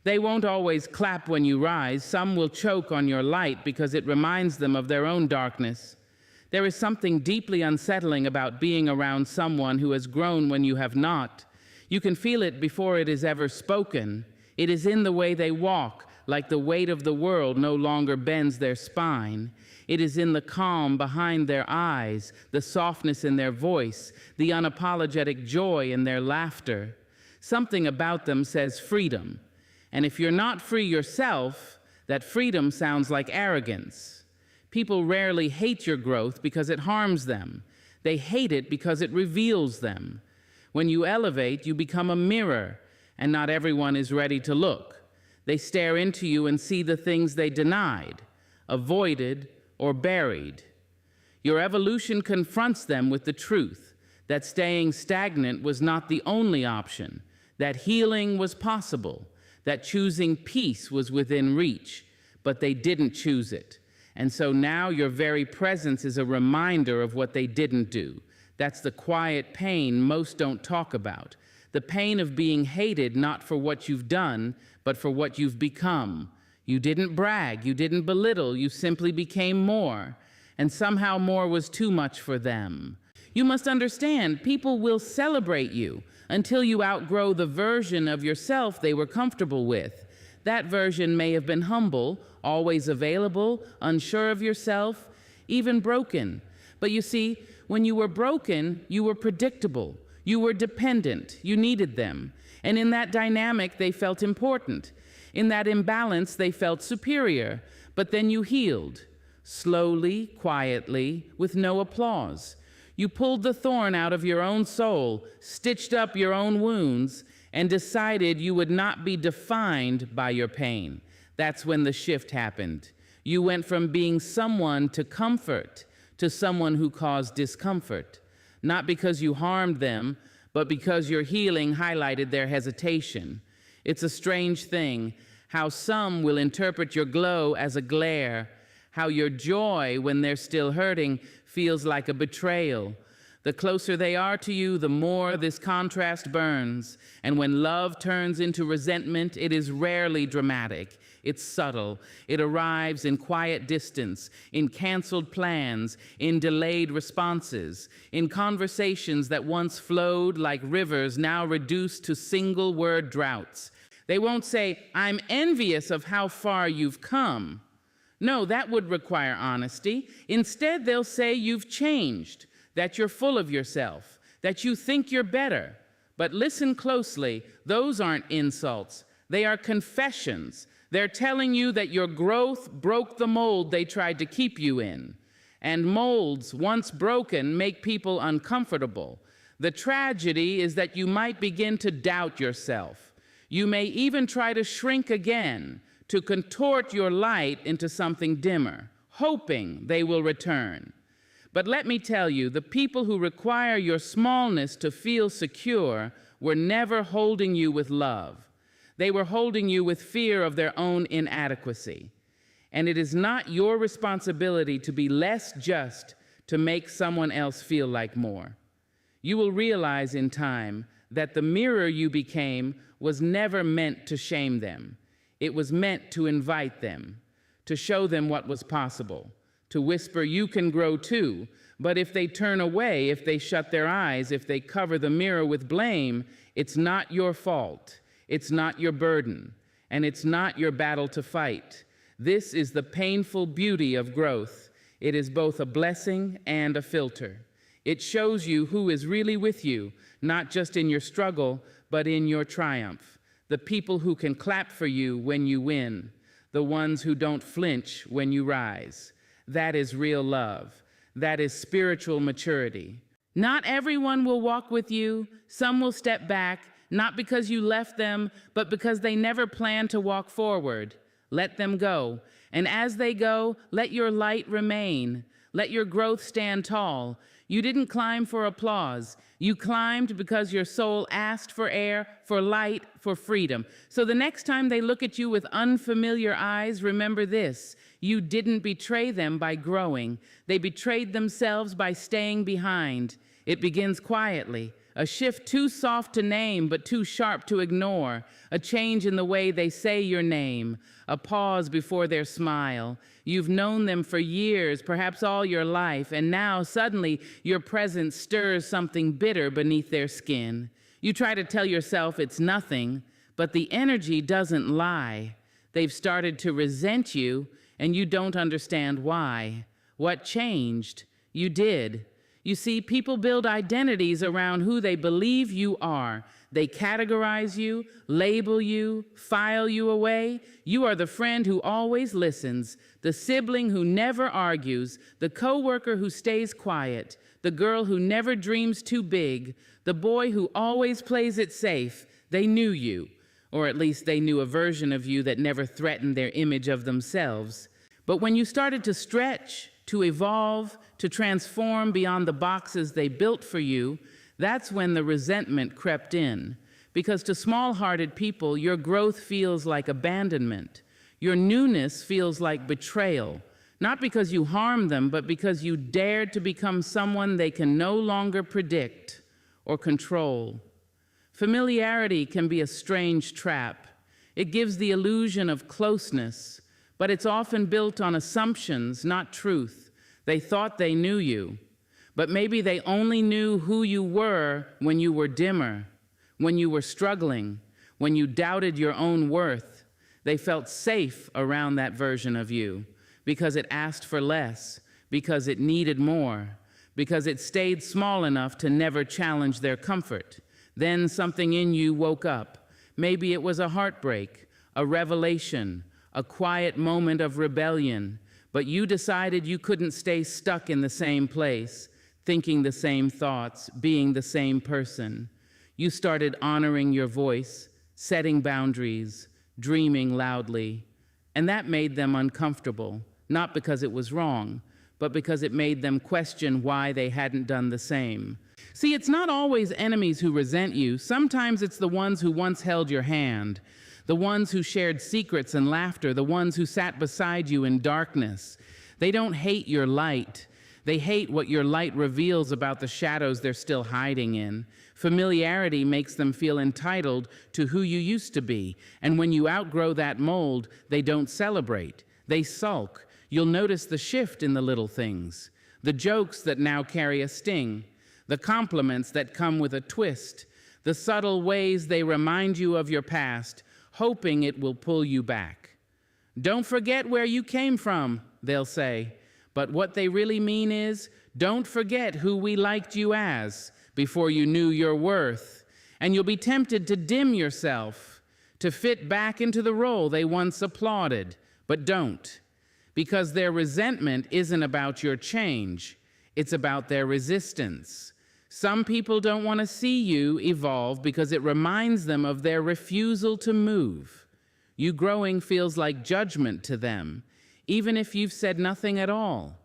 They won't always clap when you rise. Some will choke on your light because it reminds them of their own darkness. There is something deeply unsettling about being around someone who has grown when you have not. You can feel it before it is ever spoken. It is in the way they walk, like the weight of the world no longer bends their spine. It is in the calm behind their eyes, the softness in their voice, the unapologetic joy in their laughter. Something about them says freedom. And if you're not free yourself, that freedom sounds like arrogance. People rarely hate your growth because it harms them. They hate it because it reveals them. When you elevate, you become a mirror, and not everyone is ready to look. They stare into you and see the things they denied, avoided, or buried. Your evolution confronts them with the truth that staying stagnant was not the only option, that healing was possible, that choosing peace was within reach, but they didn't choose it. And so now your very presence is a reminder of what they didn't do. That's the quiet pain most don't talk about. The pain of being hated not for what you've done, but for what you've become. You didn't brag, you didn't belittle, you simply became more. And somehow more was too much for them. You must understand, people will celebrate you until you outgrow the version of yourself they were comfortable with. That version may have been humble, always available, unsure of yourself, even broken. But you see, when you were broken, you were predictable. You were dependent. You needed them. And in that dynamic, they felt important. In that imbalance, they felt superior. But then you healed, slowly, quietly, with no applause. You pulled the thorn out of your own soul, stitched up your own wounds, and decided you would not be defined by your pain. That's when the shift happened. You went from being someone to comfort to someone who caused discomfort. Not because you harmed them, but because your healing highlighted their hesitation. It's a strange thing how some will interpret your glow as a glare, how your joy, when they're still hurting, feels like a betrayal. The closer they are to you, the more this contrast burns. And when love turns into resentment, it is rarely dramatic. It's subtle. It arrives in quiet distance, in canceled plans, in delayed responses, in conversations that once flowed like rivers, now reduced to single-word droughts. They won't say, "I'm envious of how far you've come." No, that would require honesty. Instead, they'll say you've changed, that you're full of yourself, that you think you're better. But listen closely, those aren't insults. They are confessions. They're telling you that your growth broke the mold they tried to keep you in. And molds, once broken, make people uncomfortable. The tragedy is that you might begin to doubt yourself. You may even try to shrink again, to contort your light into something dimmer, hoping they will return. But let me tell you, the people who require your smallness to feel secure were never holding you with love. They were holding you with fear of their own inadequacy. And it is not your responsibility to be less just to make someone else feel like more. You will realize in time that the mirror you became was never meant to shame them. It was meant to invite them, to show them what was possible, to whisper, you can grow too. But if they turn away, if they shut their eyes, if they cover the mirror with blame, it's not your fault. It's not your burden, and it's not your battle to fight. This is the painful beauty of growth. It is both a blessing and a filter. It shows you who is really with you, not just in your struggle, but in your triumph. The people who can clap for you when you win, the ones who don't flinch when you rise. That is real love. That is spiritual maturity. Not everyone will walk with you. Some will step back, not because you left them, but because they never planned to walk forward. Let them go. And as they go, let your light remain. Let your growth stand tall. You didn't climb for applause. You climbed because your soul asked for air, for light, for freedom. So the next time they look at you with unfamiliar eyes, remember this. You didn't betray them by growing. They betrayed themselves by staying behind. It begins quietly, a shift too soft to name but too sharp to ignore, a change in the way they say your name, a pause before their smile. You've known them for years, perhaps all your life, and now suddenly your presence stirs something bitter beneath their skin. You try to tell yourself it's nothing, but the energy doesn't lie. They've started to resent you, and you don't understand why. What changed? You did. You see, people build identities around who they believe you are. They categorize you, label you, file you away. You are the friend who always listens, the sibling who never argues, the coworker who stays quiet, the girl who never dreams too big, the boy who always plays it safe. They knew you, or at least they knew a version of you that never threatened their image of themselves. But when you started to stretch, to evolve, to transform beyond the boxes they built for you, that's when the resentment crept in. Because to small-hearted people, your growth feels like abandonment. Your newness feels like betrayal, not because you harmed them, but because you dared to become someone they can no longer predict or control. Familiarity can be a strange trap. It gives the illusion of closeness, but it's often built on assumptions, not truth. They thought they knew you, but maybe they only knew who you were when you were dimmer, when you were struggling, when you doubted your own worth. They felt safe around that version of you because it asked for less, because it needed more, because it stayed small enough to never challenge their comfort. Then something in you woke up. Maybe it was a heartbreak, a revelation, a quiet moment of rebellion, but you decided you couldn't stay stuck in the same place, thinking the same thoughts, being the same person. You started honoring your voice, setting boundaries, dreaming loudly, and that made them uncomfortable, not because it was wrong, but because it made them question why they hadn't done the same. See, it's not always enemies who resent you. Sometimes it's the ones who once held your hand, the ones who shared secrets and laughter, the ones who sat beside you in darkness. They don't hate your light. They hate what your light reveals about the shadows they're still hiding in. Familiarity makes them feel entitled to who you used to be. And when you outgrow that mold, they don't celebrate. They sulk. You'll notice the shift in the little things, the jokes that now carry a sting, the compliments that come with a twist, the subtle ways they remind you of your past, hoping it will pull you back. Don't forget where you came from, they'll say. But what they really mean is, don't forget who we liked you as before you knew your worth. And you'll be tempted to dim yourself, to fit back into the role they once applauded, but don't. Because their resentment isn't about your change, it's about their resistance. Some people don't want to see you evolve because it reminds them of their refusal to move. You growing feels like judgment to them, even if you've said nothing at all.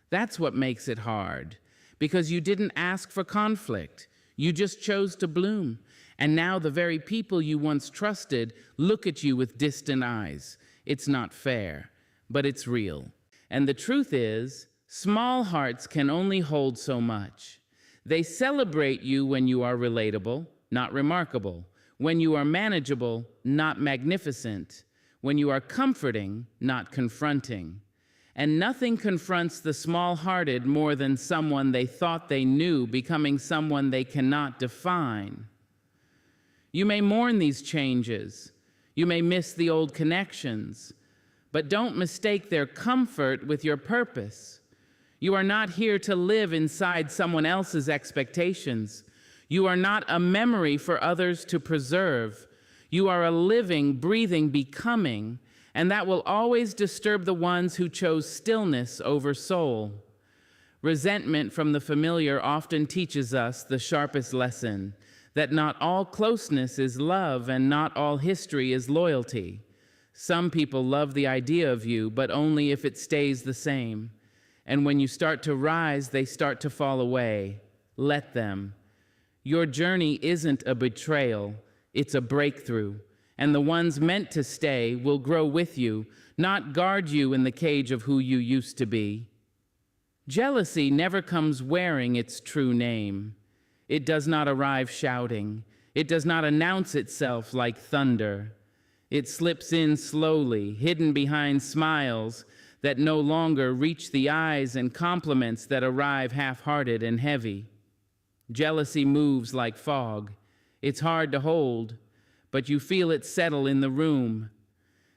That's what makes it hard, because you didn't ask for conflict. You just chose to bloom. And now the very people you once trusted look at you with distant eyes. It's not fair, but it's real. And the truth is, small hearts can only hold so much. They celebrate you when you are relatable, not remarkable. When you are manageable, not magnificent. When you are comforting, not confronting. And nothing confronts the small-hearted more than someone they thought they knew becoming someone they cannot define. You may mourn these changes. You may miss the old connections. But don't mistake their comfort with your purpose. You are not here to live inside someone else's expectations. You are not a memory for others to preserve. You are a living, breathing becoming, and that will always disturb the ones who chose stillness over soul. Resentment from the familiar often teaches us the sharpest lesson, that not all closeness is love and not all history is loyalty. Some people love the idea of you, but only if it stays the same. And when you start to rise, they start to fall away. Let them. Your journey isn't a betrayal, it's a breakthrough. And the ones meant to stay will grow with you, not guard you in the cage of who you used to be. Jealousy never comes wearing its true name. It does not arrive shouting. It does not announce itself like thunder. It slips in slowly, hidden behind smiles that no longer reach the eyes and compliments that arrive half-hearted and heavy. Jealousy moves like fog. It's hard to hold, but you feel it settle in the room.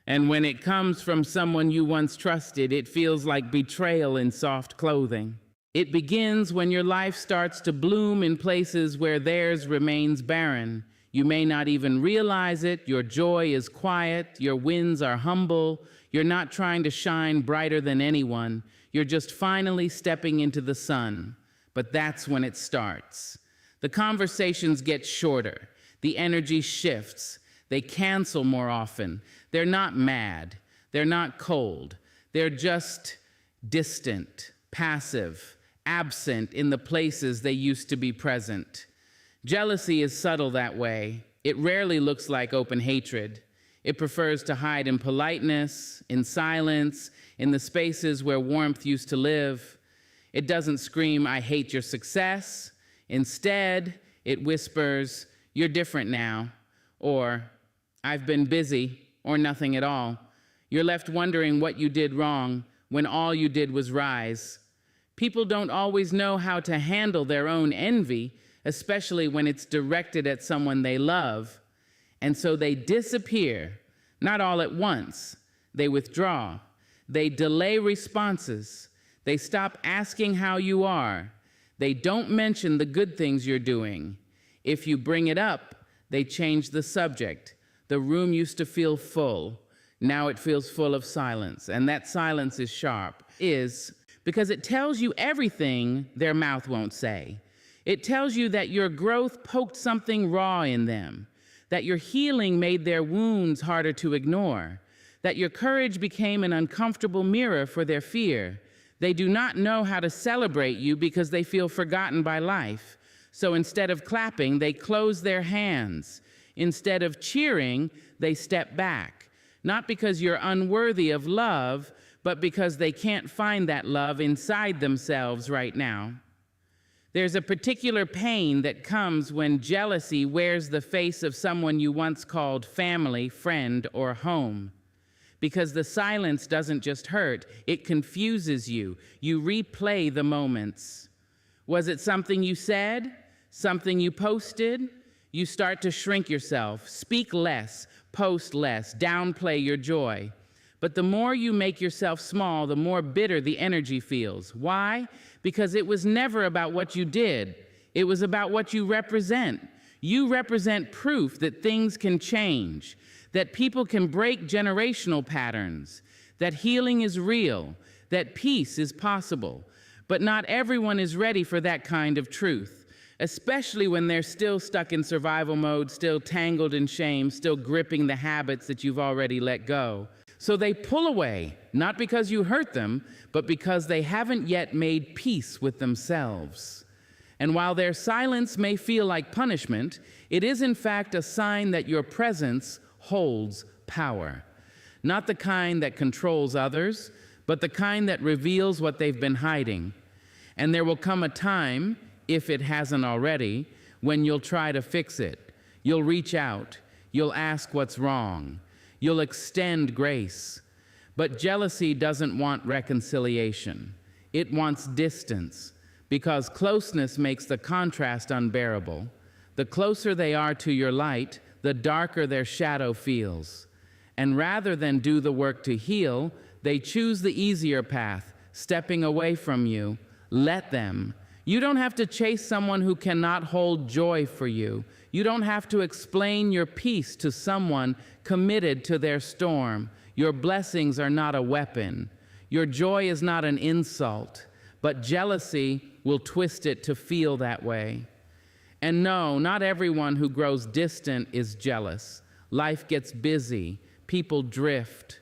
And when it comes from someone you once trusted, it feels like betrayal in soft clothing. It begins when your life starts to bloom in places where theirs remains barren. You may not even realize it. Your joy is quiet. Your wins are humble. You're not trying to shine brighter than anyone. You're just finally stepping into the sun. But that's when it starts. The conversations get shorter. The energy shifts. They cancel more often. They're not mad. They're not cold. They're just distant, passive, absent in the places they used to be present. Jealousy is subtle that way. It rarely looks like open hatred. It prefers to hide in politeness, in silence, in the spaces where warmth used to live. It doesn't scream, "I hate your success." Instead, it whispers, "You're different now," or "I've been busy," or nothing at all. You're left wondering what you did wrong when all you did was rise. People don't always know how to handle their own envy, especially when it's directed at someone they love. And so they disappear, not all at once. They withdraw. They delay responses. They stop asking how you are. They don't mention the good things you're doing. If you bring it up, they change the subject. The room used to feel full. Now it feels full of silence. And that silence is sharp. Because it tells you everything their mouth won't say. It tells you that your growth poked something raw in them, that your healing made their wounds harder to ignore, that your courage became an uncomfortable mirror for their fear. They do not know how to celebrate you because they feel forgotten by life. So instead of clapping, they close their hands. Instead of cheering, they step back. Not because you're unworthy of love, but because they can't find that love inside themselves right now. There's a particular pain that comes when jealousy wears the face of someone you once called family, friend, or home. Because the silence doesn't just hurt, it confuses you. You replay the moments. Was it something you said? Something you posted? You start to shrink yourself, speak less, post less, downplay your joy. But the more you make yourself small, the more bitter the energy feels. Why? Because it was never about what you did. It was about what you represent. You represent proof that things can change, that people can break generational patterns, that healing is real, that peace is possible. But not everyone is ready for that kind of truth, especially when they're still stuck in survival mode, still tangled in shame, still gripping the habits that you've already let go. So they pull away, not because you hurt them, but because they haven't yet made peace with themselves. And while their silence may feel like punishment, it is in fact a sign that your presence holds power. Not the kind that controls others, but the kind that reveals what they've been hiding. And there will come a time, if it hasn't already, when you'll try to fix it. You'll reach out. You'll ask what's wrong. You'll extend grace. But jealousy doesn't want reconciliation. It wants distance, because closeness makes the contrast unbearable. The closer they are to your light, the darker their shadow feels. And rather than do the work to heal, they choose the easier path, stepping away from you. Let them. You don't have to chase someone who cannot hold joy for you. You don't have to explain your peace to someone committed to their storm. Your blessings are not a weapon. Your joy is not an insult, but jealousy will twist it to feel that way. And no, not everyone who grows distant is jealous. Life gets busy. People drift.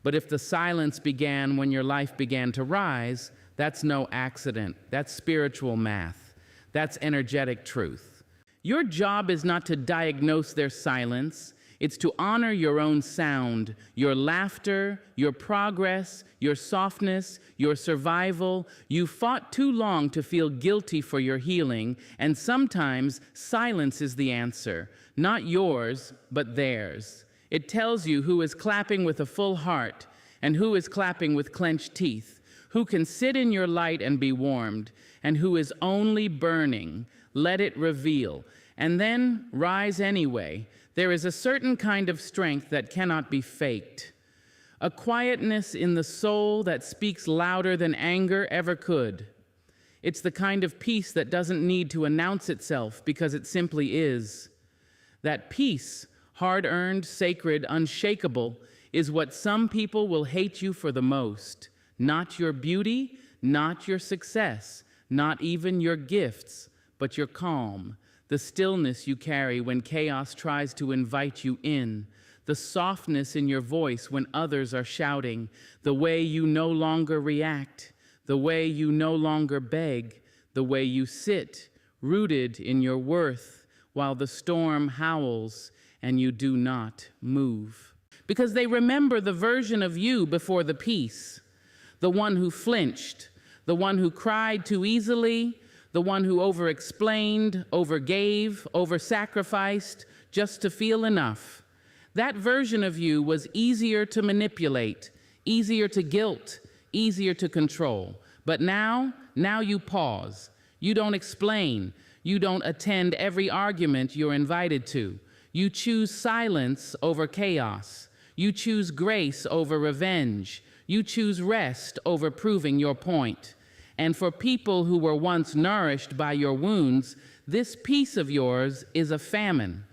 But if the silence began when your life began to rise, that's no accident. That's spiritual math. That's energetic truth. Your job is not to diagnose their silence. It's to honor your own sound, your laughter, your progress, your softness, your survival. You fought too long to feel guilty for your healing, and sometimes silence is the answer. Not yours, but theirs. It tells you who is clapping with a full heart and who is clapping with clenched teeth, who can sit in your light and be warmed, and who is only burning. Let it reveal, and then rise anyway. There is a certain kind of strength that cannot be faked, a quietness in the soul that speaks louder than anger ever could. It's the kind of peace that doesn't need to announce itself because it simply is. That peace, hard-earned, sacred, unshakable, is what some people will hate you for the most. Not your beauty, not your success, not even your gifts, but your calm, the stillness you carry when chaos tries to invite you in, the softness in your voice when others are shouting, the way you no longer react, the way you no longer beg, the way you sit, rooted in your worth, while the storm howls and you do not move. Because they remember the version of you before the peace, the one who flinched, the one who cried too easily, the one who over-explained, over-gave, over-sacrificed just to feel enough. That version of you was easier to manipulate, easier to guilt, easier to control. But now you pause. You don't explain. You don't attend every argument you're invited to. You choose silence over chaos. You choose grace over revenge. You choose rest over proving your point. And for people who were once nourished by your wounds, this peace of yours is a famine.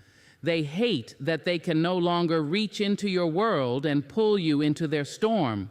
They hate that they can no longer reach into your world and pull you into their storm.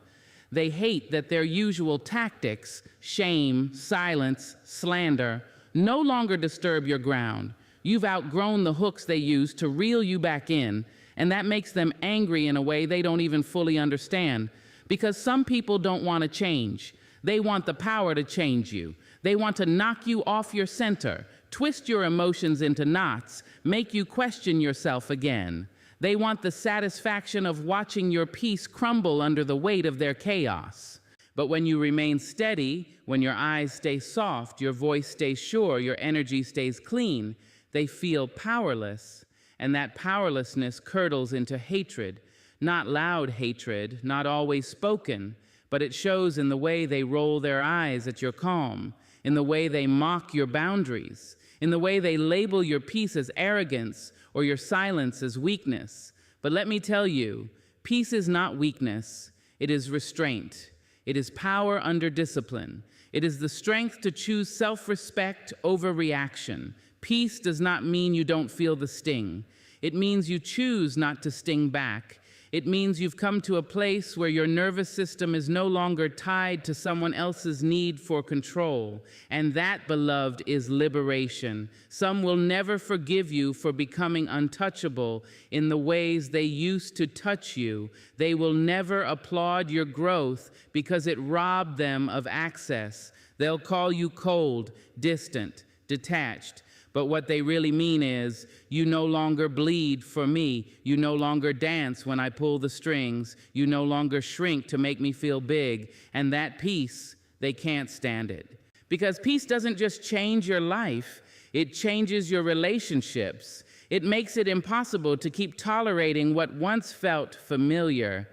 They hate that their usual tactics, shame, silence, slander, no longer disturb your ground. You've outgrown the hooks they use to reel you back in, and that makes them angry in a way they don't even fully understand. Because some people don't want to change. They want the power to change you. They want to knock you off your center, twist your emotions into knots, make you question yourself again. They want the satisfaction of watching your peace crumble under the weight of their chaos. But when you remain steady, when your eyes stay soft, your voice stays sure, your energy stays clean, they feel powerless, and that powerlessness curdles into hatred. Not loud hatred, not always spoken, but it shows in the way they roll their eyes at your calm, in the way they mock your boundaries, in the way they label your peace as arrogance or your silence as weakness. But let me tell you, peace is not weakness, it is restraint. It is power under discipline. It is the strength to choose self-respect over reaction. Peace does not mean you don't feel the sting. It means you choose not to sting back. It means you've come to a place where your nervous system is no longer tied to someone else's need for control. And that, beloved, is liberation. Some will never forgive you for becoming untouchable in the ways they used to touch you. They will never applaud your growth because it robbed them of access. They'll call you cold, distant, detached. But what they really mean is, you no longer bleed for me. You no longer dance when I pull the strings. You no longer shrink to make me feel big. And that peace, they can't stand it. Because peace doesn't just change your life, it changes your relationships. It makes it impossible to keep tolerating what once felt familiar.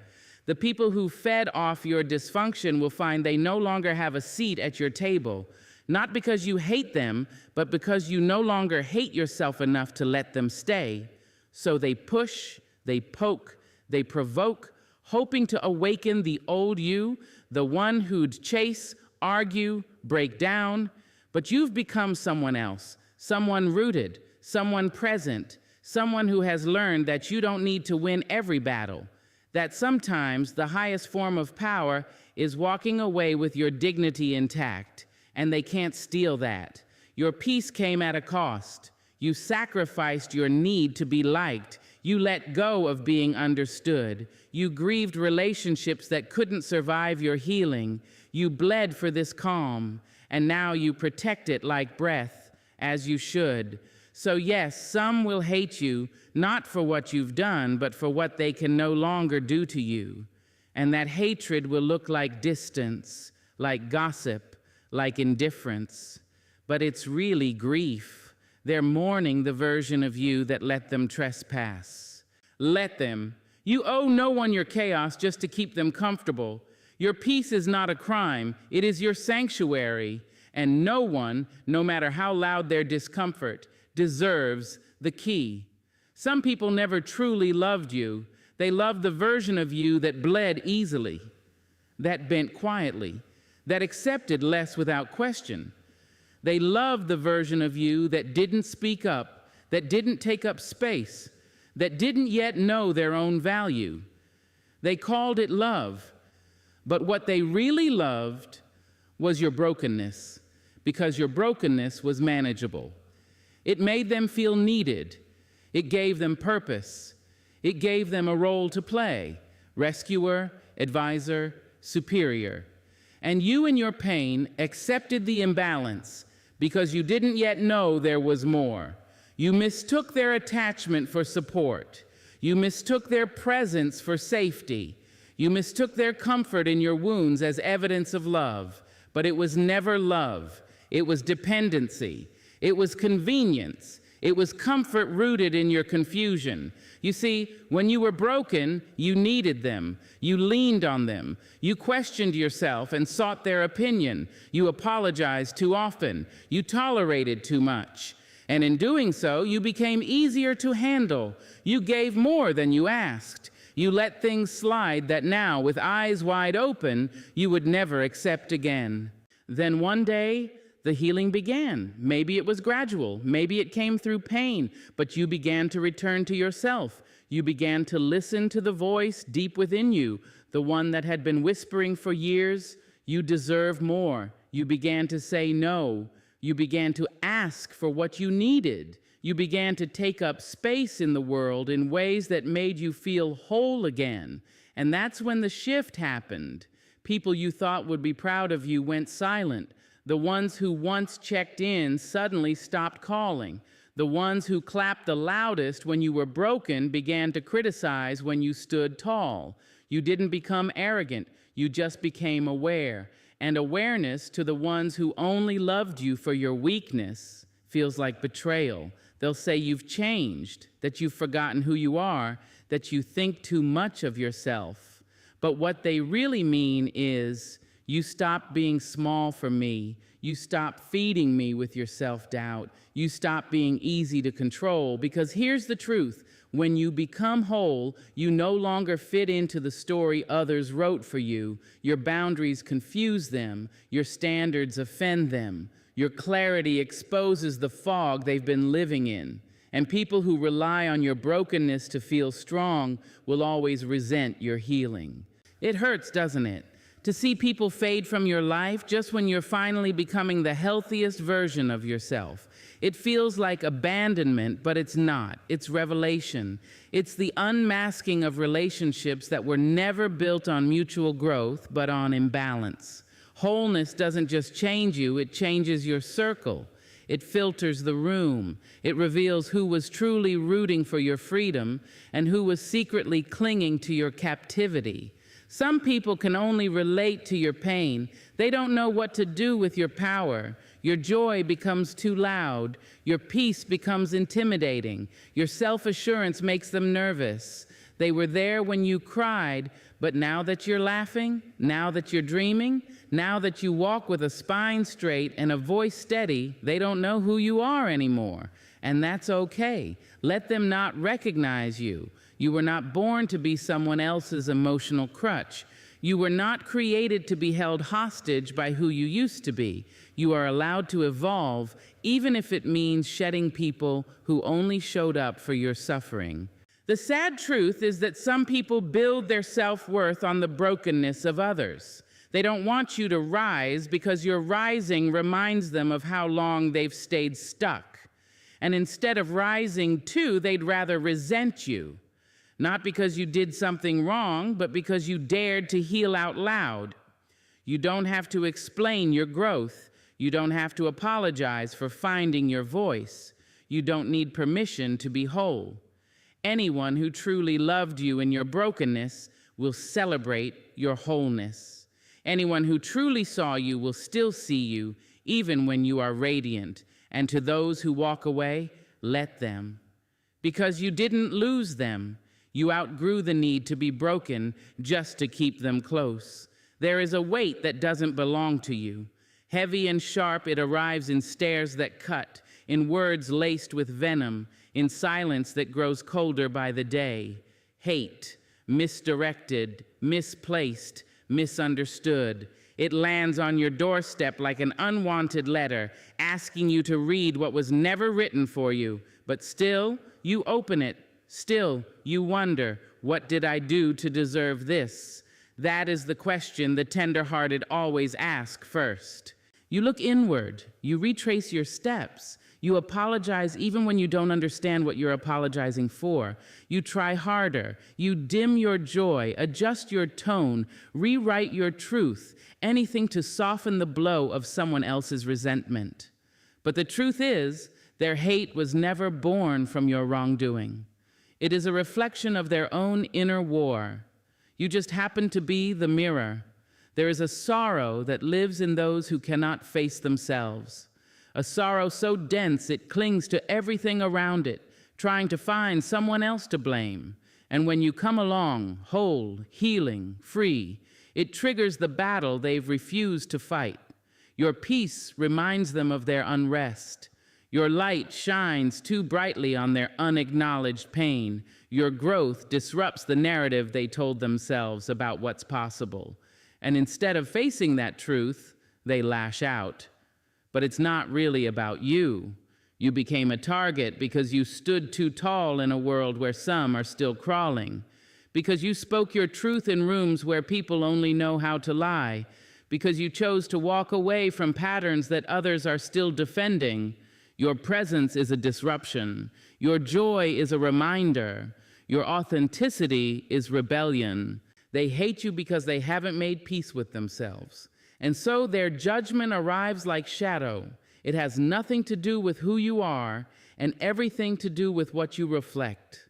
The people who fed off your dysfunction will find they no longer have a seat at your table. Not because you hate them, but because you no longer hate yourself enough to let them stay. So they push, they poke, they provoke, hoping to awaken the old you, the one who'd chase, argue, break down. But you've become someone else, someone rooted, someone present, someone who has learned that you don't need to win every battle, that sometimes the highest form of power is walking away with your dignity intact. And they can't steal that. Your peace came at a cost. You sacrificed your need to be liked. You let go of being understood. You grieved relationships that couldn't survive your healing. You bled for this calm, and now you protect it like breath, as you should. So yes, some will hate you, not for what you've done, but for what they can no longer do to you. And that hatred will look like distance, like gossip, like indifference. But it's really grief. They're mourning the version of you that let them trespass. Let them. You owe no one your chaos just to keep them comfortable. Your peace is not a crime. It is your sanctuary. And no one, no matter how loud their discomfort, deserves the key. Some people never truly loved you. They loved the version of you that bled easily, that bent quietly, that accepted less without question. They loved the version of you that didn't speak up, that didn't take up space, that didn't yet know their own value. They called it love, but what they really loved was your brokenness, because your brokenness was manageable. It made them feel needed. It gave them purpose. It gave them a role to play: rescuer, advisor, superior. And you in your pain accepted the imbalance because you didn't yet know there was more. You mistook their attachment for support. You mistook their presence for safety. You mistook their comfort in your wounds as evidence of love. But it was never love. It was dependency. It was convenience. It was comfort rooted in your confusion. You see, when you were broken, you needed them. You leaned on them. You questioned yourself and sought their opinion. You apologized too often. You tolerated too much. And in doing so, you became easier to handle. You gave more than you asked. You let things slide that now, with eyes wide open, you would never accept again. Then one day, the healing began. Maybe it was gradual. Maybe it came through pain, but you began to return to yourself. You began to listen to the voice deep within you, the one that had been whispering for years, "You deserve more." You began to say no. You began to ask for what you needed. You began to take up space in the world in ways that made you feel whole again. And that's when the shift happened. People you thought would be proud of you went silent. The ones who once checked in suddenly stopped calling. The ones who clapped the loudest when you were broken began to criticize when you stood tall. You didn't become arrogant, you just became aware. And awareness to the ones who only loved you for your weakness feels like betrayal. They'll say you've changed, that you've forgotten who you are, that you think too much of yourself. But what they really mean is, you stopped being small for me. You stopped feeding me with your self-doubt. You stopped being easy to control. Because here's the truth. When you become whole, you no longer fit into the story others wrote for you. Your boundaries confuse them. Your standards offend them. Your clarity exposes the fog they've been living in. And people who rely on your brokenness to feel strong will always resent your healing. It hurts, doesn't it? To see people fade from your life just when you're finally becoming the healthiest version of yourself. It feels like abandonment, but it's not. It's revelation. It's the unmasking of relationships that were never built on mutual growth, but on imbalance. Wholeness doesn't just change you, it changes your circle. It filters the room. It reveals who was truly rooting for your freedom and who was secretly clinging to your captivity. Some people can only relate to your pain. They don't know what to do with your power. Your joy becomes too loud. Your peace becomes intimidating. Your self-assurance makes them nervous. They were there when you cried, but now that you're laughing, now that you're dreaming, now that you walk with a spine straight and a voice steady, they don't know who you are anymore. And that's okay. Let them not recognize you. You were not born to be someone else's emotional crutch. You were not created to be held hostage by who you used to be. You are allowed to evolve, even if it means shedding people who only showed up for your suffering. The sad truth is that some people build their self-worth on the brokenness of others. They don't want you to rise because your rising reminds them of how long they've stayed stuck. And instead of rising too, they'd rather resent you. Not because you did something wrong, but because you dared to heal out loud. You don't have to explain your growth. You don't have to apologize for finding your voice. You don't need permission to be whole. Anyone who truly loved you in your brokenness will celebrate your wholeness. Anyone who truly saw you will still see you, even when you are radiant. And to those who walk away, let them. Because you didn't lose them. You outgrew the need to be broken just to keep them close. There is a weight that doesn't belong to you. Heavy and sharp, it arrives in stares that cut, in words laced with venom, in silence that grows colder by the day. Hate, misdirected, misplaced, misunderstood. It lands on your doorstep like an unwanted letter, asking you to read what was never written for you. But still, you open it. Still, you wonder, what did I do to deserve this? That is the question the tender-hearted always ask first. You look inward. You retrace your steps. You apologize even when you don't understand what you're apologizing for. You try harder. You dim your joy, adjust your tone, rewrite your truth, anything to soften the blow of someone else's resentment. But the truth is, their hate was never born from your wrongdoing. It is a reflection of their own inner war. You just happen to be the mirror. There is a sorrow that lives in those who cannot face themselves. A sorrow so dense it clings to everything around it, trying to find someone else to blame. And when you come along, whole, healing, free, it triggers the battle they've refused to fight. Your peace reminds them of their unrest. Your light shines too brightly on their unacknowledged pain. Your growth disrupts the narrative they told themselves about what's possible. And instead of facing that truth, they lash out. But it's not really about you. You became a target because you stood too tall in a world where some are still crawling. Because you spoke your truth in rooms where people only know how to lie. Because you chose to walk away from patterns that others are still defending. Your presence is a disruption. Your joy is a reminder. Your authenticity is rebellion. They hate you because they haven't made peace with themselves. And so their judgment arrives like shadow. It has nothing to do with who you are and everything to do with what you reflect.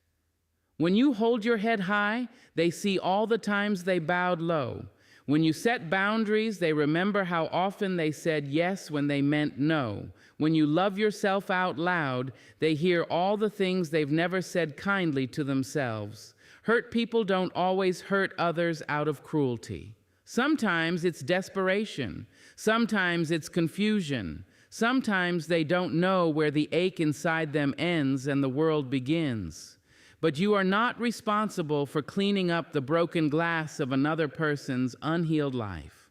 When you hold your head high, they see all the times they bowed low. When you set boundaries, they remember how often they said yes when they meant no. When you love yourself out loud, they hear all the things they've never said kindly to themselves. Hurt people don't always hurt others out of cruelty. Sometimes it's desperation. Sometimes it's confusion. Sometimes they don't know where the ache inside them ends and the world begins. But you are not responsible for cleaning up the broken glass of another person's unhealed life.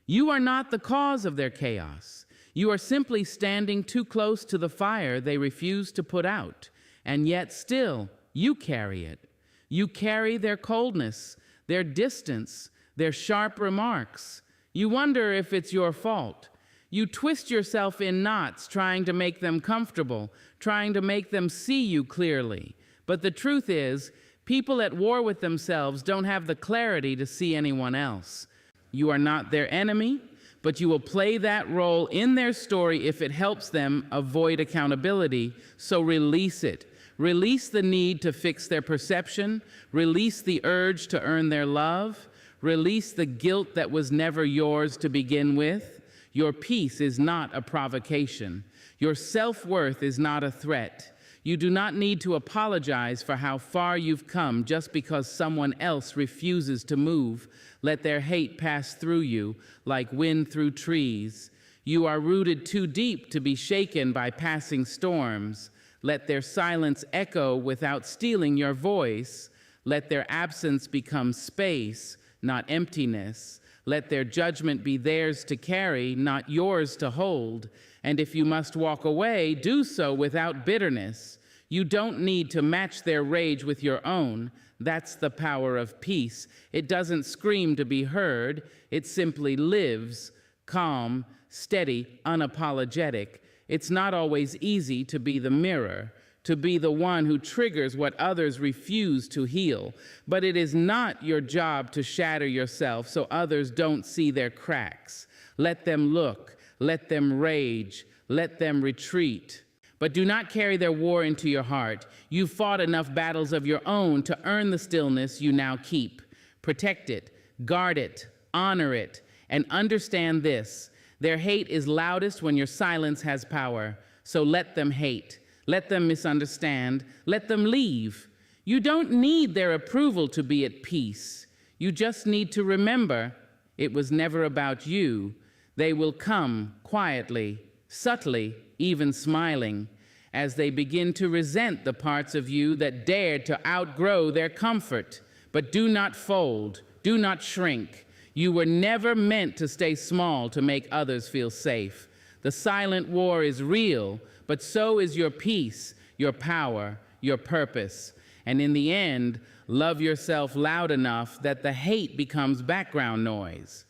You are not the cause of their chaos. You are simply standing too close to the fire they refuse to put out, and yet still you carry it. You carry their coldness, their distance, their sharp remarks. You wonder if it's your fault. You twist yourself in knots trying to make them comfortable, trying to make them see you clearly. But the truth is, people at war with themselves don't have the clarity to see anyone else. You are not their enemy, but you will play that role in their story if it helps them avoid accountability, so release it. Release the need to fix their perception, release the urge to earn their love, release the guilt that was never yours to begin with. Your peace is not a provocation. Your self-worth is not a threat. You do not need to apologize for how far you've come just because someone else refuses to move. Let their hate pass through you like wind through trees. You are rooted too deep to be shaken by passing storms. Let their silence echo without stealing your voice. Let their absence become space, not emptiness. Let their judgment be theirs to carry, not yours to hold. And if you must walk away, do so without bitterness. You don't need to match their rage with your own. That's the power of peace. It doesn't scream to be heard. It simply lives, calm, steady, unapologetic. It's not always easy to be the mirror, to be the one who triggers what others refuse to heal. But it is not your job to shatter yourself so others don't see their cracks. Let them look, let them rage, let them retreat. But do not carry their war into your heart. You've fought enough battles of your own to earn the stillness you now keep. Protect it, guard it, honor it, and understand this. Their hate is loudest when your silence has power. So let them hate. Let them misunderstand. Let them leave. You don't need their approval to be at peace. You just need to remember it was never about you. They will come quietly, subtly, even smiling, as they begin to resent the parts of you that dared to outgrow their comfort. But do not fold, do not shrink. You were never meant to stay small to make others feel safe. The silent war is real, but so is your peace, your power, your purpose. And in the end, love yourself loud enough that the hate becomes background noise.